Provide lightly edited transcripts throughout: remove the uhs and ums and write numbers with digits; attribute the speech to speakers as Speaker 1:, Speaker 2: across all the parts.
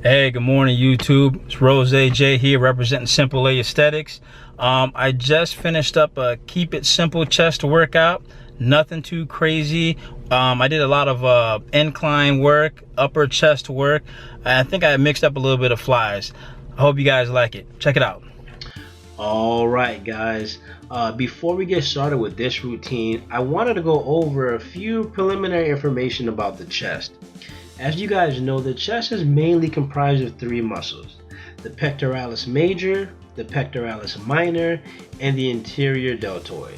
Speaker 1: Hey, good morning, YouTube. It's Rose J here representing Simple A Aesthetics. I just finished up a Keep It Simple chest workout. Nothing too crazy. I did a lot of incline work, upper chest work. I think I mixed up a little bit of flies. I hope you guys like it. Check it out.
Speaker 2: All right, guys. Before we get started with this routine, I wanted to go over a few preliminary information about the chest. As you guys know, the chest is mainly comprised of three muscles: the pectoralis major, the pectoralis minor, and the anterior deltoid.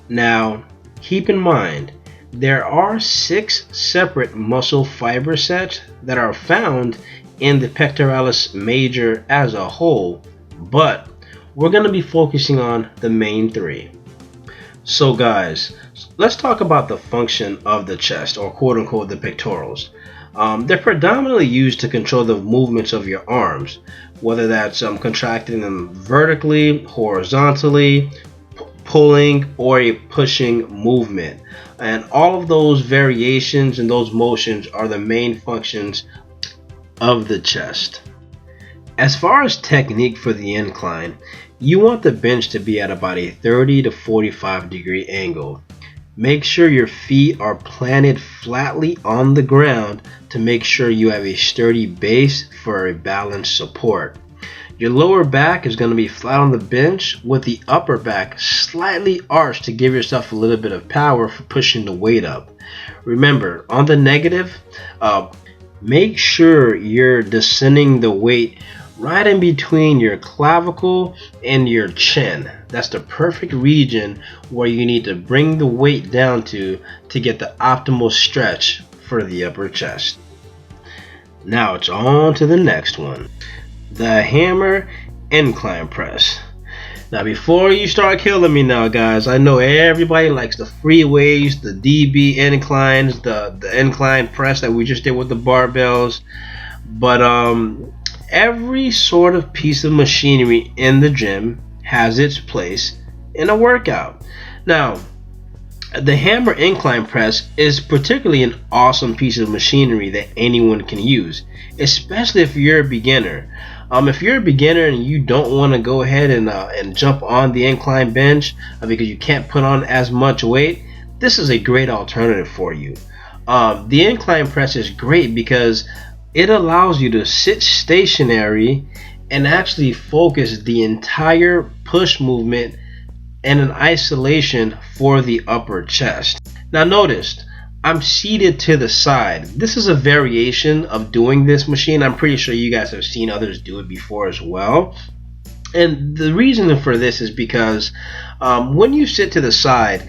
Speaker 2: Now, keep in mind, there are 6 separate muscle fiber sets that are found in the pectoralis major as a whole, but we're going to be focusing on the main 3. So guys, let's talk about the function of the chest, or quote unquote the pectorals. They're predominantly used to control the movements of your arms, whether that's contracting them vertically, horizontally, pulling, or a pushing movement. And all of those variations and those motions are the main functions of the chest. As far as technique for the incline, you want the bench to be at about a 30 to 45 degree angle. Make sure your feet are planted flatly on the ground to make sure you have a sturdy base for a balanced support. Your lower back is going to be flat on the bench with the upper back slightly arched to give yourself a little bit of power for pushing the weight up. Remember, on the negative, make sure you're descending the weight right in between your clavicle and your chin. That's the perfect region where you need to bring the weight down to get the optimal stretch for the upper chest. Now it's on to the next one, the hammer incline press. Now before you start killing me now, guys, I know everybody likes the free weights, the DB inclines, the incline press that we just did with the barbells, but every sort of piece of machinery in the gym has its place in a workout. Now, the hammer incline press is particularly an awesome piece of machinery that anyone can use, especially if you're a beginner. If you're a beginner and you don't want to go ahead and jump on the incline bench because you can't put on as much weight, this is a great alternative for you. The incline press is great because it allows you to sit stationary and actually focus the entire push movement in an isolation for the upper chest. Now notice, I'm seated to the side. This is a variation of doing this machine. I'm pretty sure you guys have seen others do it before as well. And the reason for this is because when you sit to the side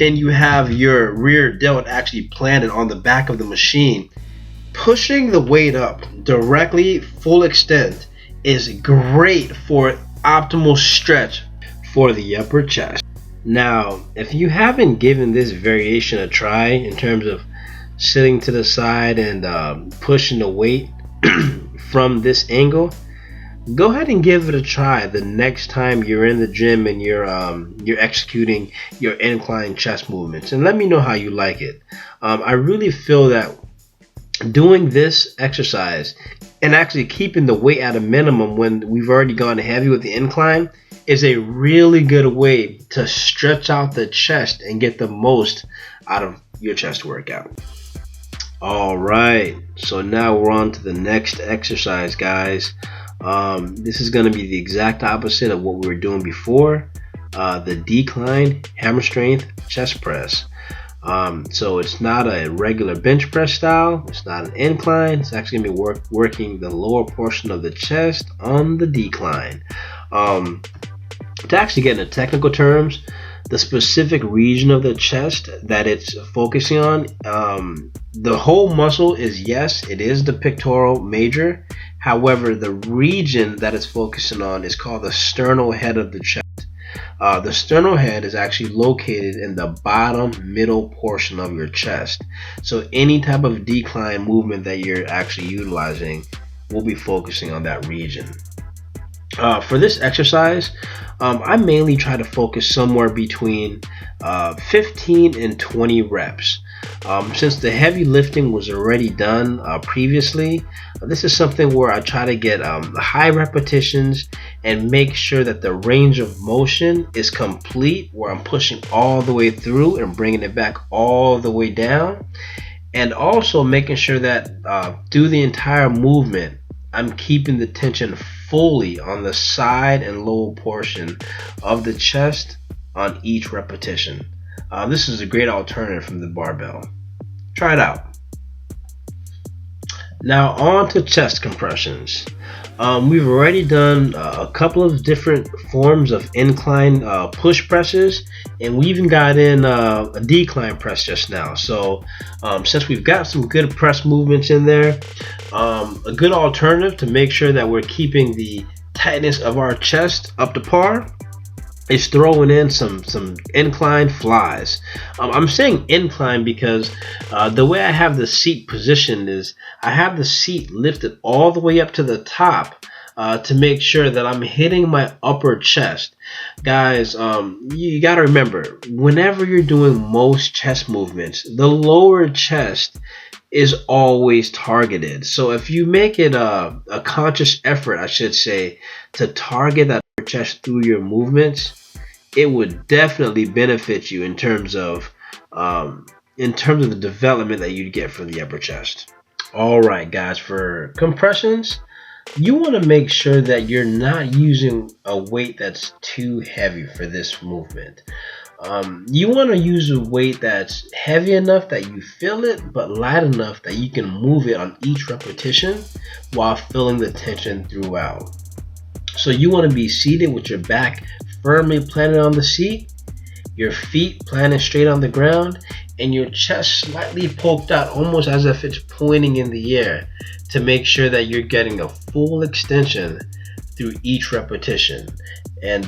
Speaker 2: and you have your rear delt actually planted on the back of the machine, pushing the weight up directly full extent is great for optimal stretch for the upper chest. Now, if you haven't given this variation a try in terms of sitting to the side and pushing the weight from this angle, go ahead and give it a try the next time you're in the gym and you're executing your incline chest movements, and let me know how you like it. I really feel that doing this exercise and actually keeping the weight at a minimum when we've already gone heavy with the incline is a really good way to stretch out the chest and get the most out of your chest workout. Alright, so now we're on to the next exercise, guys. This is going to be the exact opposite of what we were doing before, the decline hammer strength chest press. So it's not a regular bench press style, it's not an incline, it's actually going to be working the lower portion of the chest on the decline. To actually get into technical terms, the specific region of the chest that it's focusing on, the whole muscle is, yes, it is the pectoral major. However, the region that it's focusing on is called the sternal head of the chest. The sternal head is actually located in the bottom middle portion of your chest. So any type of decline movement that you're actually utilizing will be focusing on that region. For this exercise, I mainly try to focus somewhere between 15 and 20 reps. Since the heavy lifting was already done previously, this is something where I try to get high repetitions and make sure that the range of motion is complete, where I'm pushing all the way through and bringing it back all the way down, and also making sure that through the entire movement I'm keeping the tension fully on the side and lower portion of the chest on each repetition. This is a great alternative from the barbell. Try it out. Now on to chest compressions. We've already done a couple of different forms of incline push presses, and we even got in a decline press just now. So since we've got some good press movements in there, a good alternative to make sure that we're keeping the tightness of our chest up to par is throwing in some incline flies. I'm saying incline because the way I have the seat positioned is I have the seat lifted all the way up to the top to make sure that I'm hitting my upper chest. Guys, you got to remember, whenever you're doing most chest movements, the lower chest is always targeted. So if you make it a conscious effort, I should say, to target that upper chest through your movements, it would definitely benefit you in terms of the development that you'd get from the upper chest. All right, guys, for compressions, you want to make sure that you're not using a weight that's too heavy for this movement. You want to use a weight that's heavy enough that you feel it, but light enough that you can move it on each repetition while feeling the tension throughout. So you want to be seated with your back firmly planted on the seat, your feet planted straight on the ground, and your chest slightly poked out, almost as if it's pointing in the air, to make sure that you're getting a full extension through each repetition. And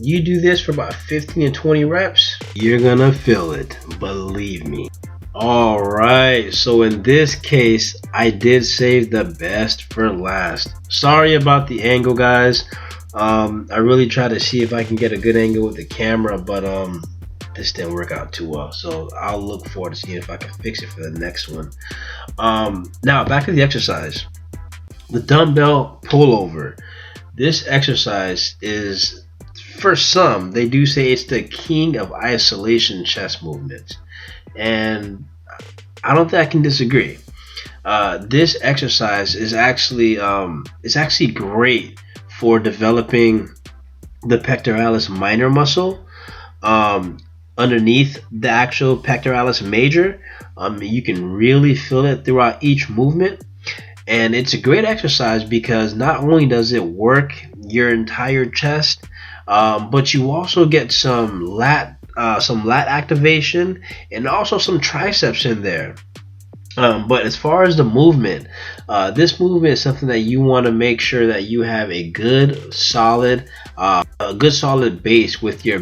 Speaker 2: you do this for about 15 to 20 reps, you're gonna feel it, believe me. All right, so in this case, I did save the best for last. Sorry about the angle, guys. I really tried to see if I can get a good angle with the camera, but this didn't work out too well. So I'll look forward to seeing if I can fix it for the next one. Now back to the exercise. The dumbbell pullover. This exercise is, for some, they do say it's the king of isolation chest movements, and I don't think I can disagree. This exercise is actually great for developing the pectoralis minor muscle underneath the actual pectoralis major. You can really feel it throughout each movement. And it's a great exercise because not only does it work your entire chest, but you also get some lat activation and also some triceps in there. But as far as the movement, this movement is something that you want to make sure that you have a good solid base with your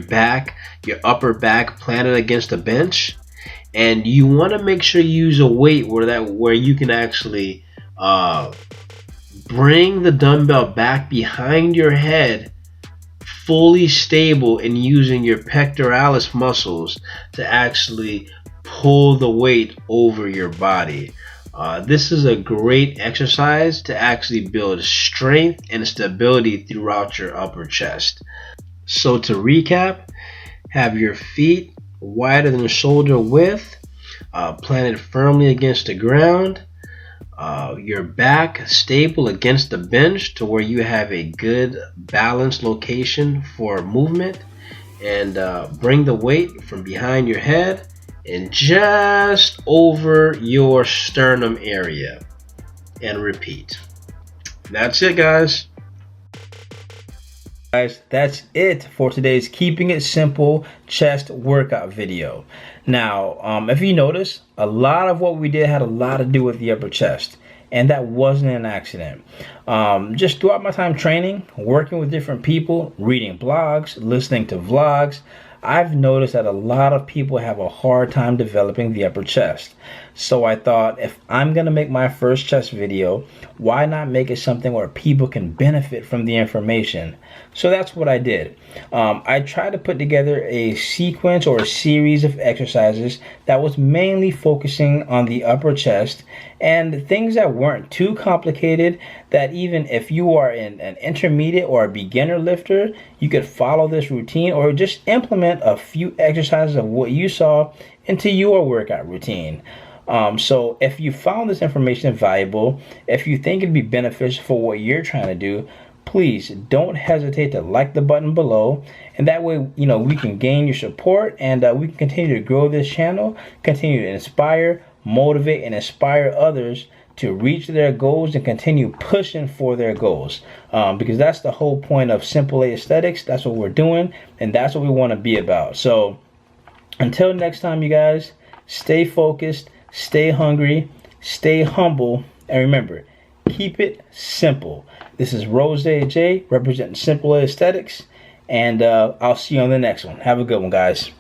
Speaker 2: upper back planted against the bench, and you want to make sure you use a weight where you can actually bring the dumbbell back behind your head, fully stable, and using your pectoralis muscles to actually pull the weight over your body. This is a great exercise to actually build strength and stability throughout your upper chest. So to recap, have your feet wider than shoulder width, planted firmly against the ground, your back stable against the bench to where you have a good balanced location for movement, and bring the weight from behind your head and just over your sternum area, and repeat. That's it, guys.
Speaker 1: Guys, that's it for today's Keeping It Simple chest workout video. Now, if you notice, a lot of what we did had a lot to do with the upper chest, and that wasn't an accident. Just throughout my time training, working with different people, reading blogs, listening to vlogs, I've noticed that a lot of people have a hard time developing the upper chest. So I thought, if I'm gonna make my first chest video, why not make it something where people can benefit from the information? So that's what I did. I tried to put together a sequence or a series of exercises that was mainly focusing on the upper chest and things that weren't too complicated, that even if you are an intermediate or a beginner lifter, you could follow this routine or just implement a few exercises of what you saw into your workout routine. So if you found this information valuable, if you think it'd be beneficial for what you're trying to do, please don't hesitate to like the button below, and that way, you know, we can gain your support, and we can continue to grow this channel, continue to inspire, motivate, and inspire others to reach their goals and continue pushing for their goals, because that's the whole point of Simple A Aesthetics. That's what we're doing, and that's what we want to be about. So until next time, you guys, stay focused, stay hungry, stay humble, and remember, keep it simple. This is Rose J representing Simple A Aesthetics, and I'll see you on the next one. Have a good one, guys.